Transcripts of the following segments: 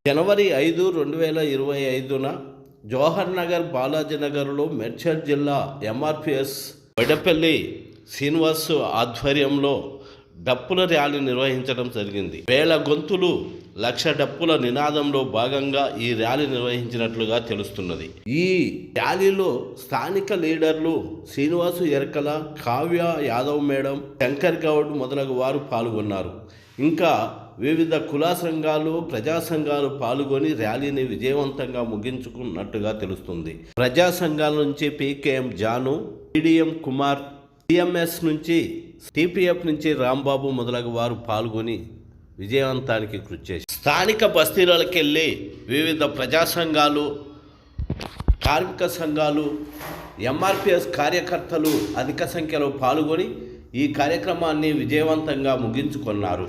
జనవరి 5, 2025న జవహర్ నగర్, బాలాజీ నగర్లో మేడ్చల్ జిల్లా ఎంఆర్పిఎస్ వడపల్లి శ్రీనివాస్ ఆధ్వర్యంలో డప్పుల ర్యాలీ నిర్వహించడం జరిగింది. వేల గొంతులు లక్ష డప్పుల నినాదంలో భాగంగా ఈ ర్యాలీ నిర్వహించినట్లుగా తెలుస్తున్నది. ఈ ర్యాలీలో స్థానిక లీడర్లు శ్రీనివాసు ఎరకల, కావ్య యాదవ్ మేడం, శంకర్ గౌడ్ మొదలగు వారు పాల్గొన్నారు. ఇంకా వివిధ కుల సంఘాలు, ప్రజా సంఘాలు పాల్గొని ర్యాలీని విజయవంతంగా ముగించుకున్నట్టుగా తెలుస్తుంది. ప్రజా సంఘాల నుంచి PKM Janu, TDM Kumar, TMS నుంచి, టీపీఎఫ్ నుంచి రాంబాబు మొదలగు వారు పాల్గొని విజయవంతానికి కృషి చేశారు. స్థానిక బస్తీలకు వెళ్ళి వివిధ ప్రజా సంఘాలు, కార్మిక సంఘాలు, ఎంఆర్పిఎస్ కార్యకర్తలు అధిక సంఖ్యలో పాల్గొని ఈ కార్యక్రమాన్ని విజయవంతంగా ముగించుకున్నారు.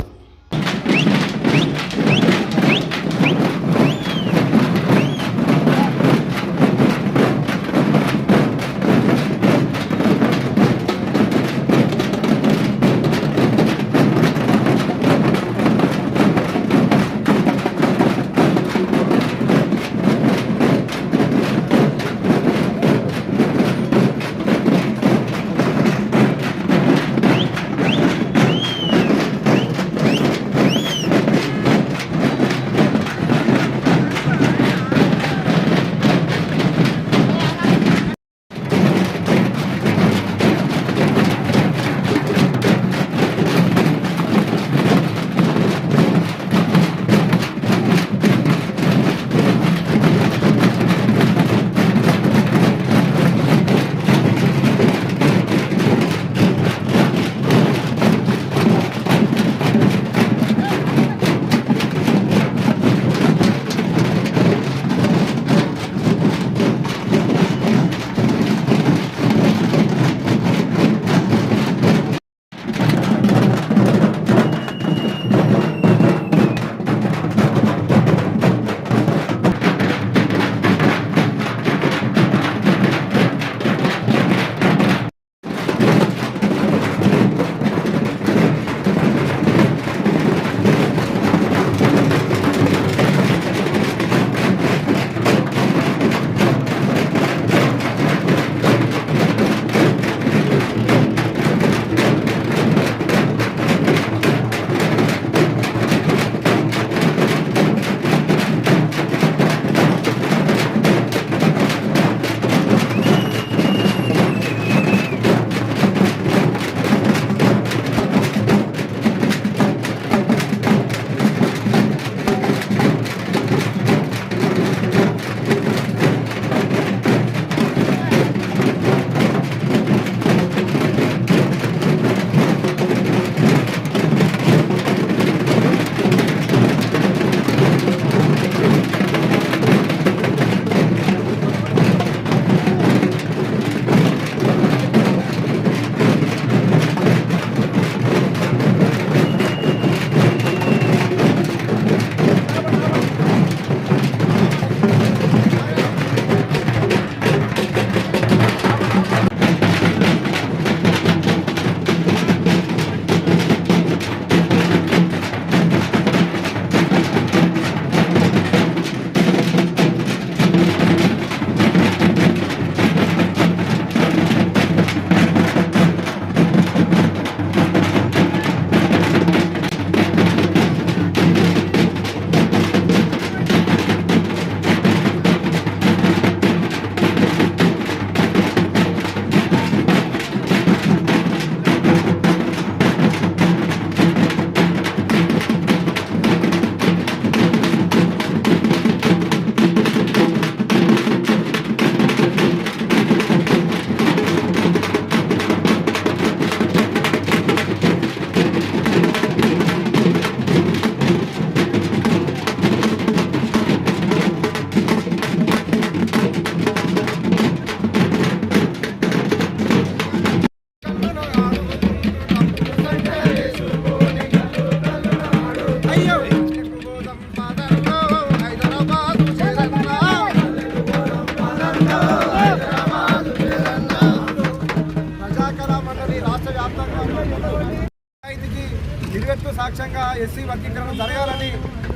సాక్ష్యంగా ఎస్సీ వర్గీకరణ జరగాలని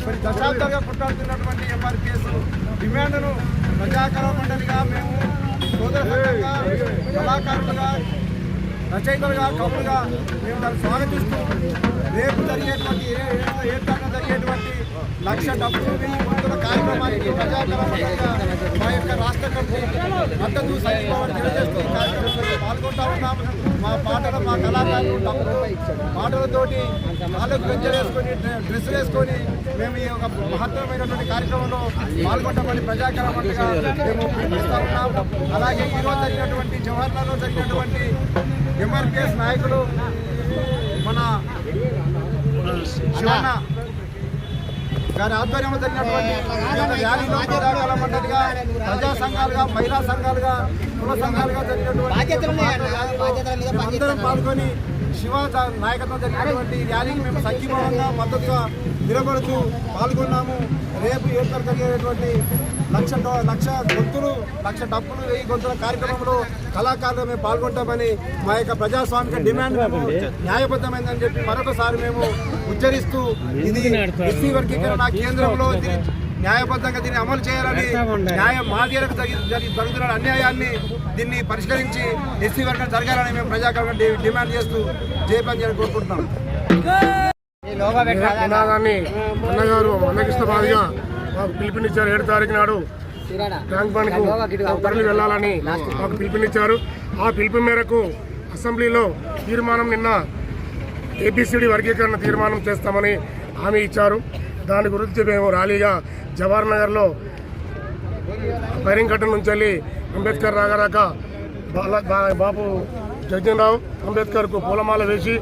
మరి దశాబ్దాలుగా కొట్టాడుతున్నటువంటి ఎంఆర్పిఎస్ డిమాండ్ను ప్రజాకరణ మండలిగా మేము సోదర సంఘంగా కళాకారులుగా రచయితలుగా కవులుగా మేము దాన్ని స్వాగతిస్తూ రేపు జరిగేటువంటి ఏర్పాటులో జరిగేటువంటి 1,00,000 కార్యక్రమానికి ప్రజాకరణ మండలిగా మా యొక్క రాష్ట్ర కమిటీ మద్దతు సంఘీభావం తెలియజేస్తూ ఈ కార్యక్రమంలో పాల్గొంటా ఉన్నాం. మా పాటలు మా కళాకారులు పాటలతోటి కాళ్ళకు గంజలు వేసుకొని డ్రెస్సులు వేసుకొని మేము ఈ యొక్క మహత్తరమైనటువంటి కార్యక్రమంలో పాల్గొంటామని ప్రజాకరణ మండలిగా మేము పిలుపునిస్తా ఉన్నాం. అలాగే ఈరోజు జరిగినటువంటి జవహర్లాల్లో జరిగినటువంటి ఎంఆర్పిఎస్ నాయకులు మన శివన్న గారి ఆధ్వర్యంలో జరిగినటువంటి ర్యాలీలో ప్రజాకరణ మండలిగా ప్రజా సంఘాలుగా మహిళా సంఘాలుగా కుల సంఘాలుగా జరిగినటువంటి అందరం పాల్గొని శివ నాయకత్వం జరిగినటువంటి ర్యాలీకి మేము సంఘీభావంగా మద్దతుగా నిలబడుతూ పాల్గొన్నాము. రేపు ఏర్పాటు జరిగేటువంటి 1,00,000 గొంతులు 1,00,000 డప్పులు 1000 గొంతుల కార్యక్రమంలో కళాకారులు మేము పాల్గొంటామని మా యొక్క ప్రజాస్వామిక డిమాండ్ మేము న్యాయబద్ధమైందని చెప్పి మరొకసారి మేము ఉచ్చరిస్తూ ఇది ఎస్సీ వర్గీకరణ కేంద్రంలో న్యాయబద్ధంగా దీన్ని అమలు చేయాలని మాదిగలకు జరుగుతున్న అన్యాయాన్ని దీన్ని పరిష్కరించి ఎస్సీ వర్గం జరగాలని మేము ప్రజాకరణ డిమాండ్ చేస్తూ జయపని చేయాలని కోరుకుంటున్నాం. నినాదాన్ని అన్నగారు అన్నకృష్ణ బాధిగా మాకు పిలుపునిచ్చారు. 7వ తారీఖు నాడు ట్యాంక్ బండ్కు తరలి వెళ్లాలని మాకు పిలుపునిచ్చారు. ఆ పిలుపు మేరకు అసెంబ్లీలో తీర్మానం నిన్న ఏబిసిడి వర్గీకరణ తీర్మానం చేస్తామని హామీ ఇచ్చారు. దాని గురించి మేము ర్యాలీగా జవహర్ నగర్లో బైరింగ్ ఘట్టం నుంచి వెళ్ళి అంబేద్కర్ రాగారాక బాపు జగజ్జనరావు అంబేద్కర్కు పూలమాల వేసి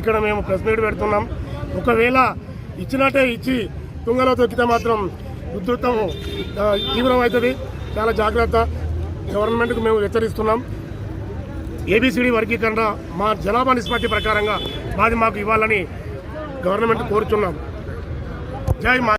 ఇక్కడ మేము ప్రెస్ మీట్ పెడుతున్నాం. ఒకవేళ ఇచ్చినట్టే ఇచ్చి తుంగలో తొక్కితే మాత్రం ఉధృతం తీవ్రం అవుతుంది. చాలా జాగ్రత్త. గవర్నమెంట్కు మేము హెచ్చరిస్తున్నాం. ఏబిసిడి వర్గీకరణ మా జనాభా నిష్పత్తి ప్రకారంగా మాకు ఇవ్వాలని గవర్నమెంట్ కోరుతున్నాం. జై మా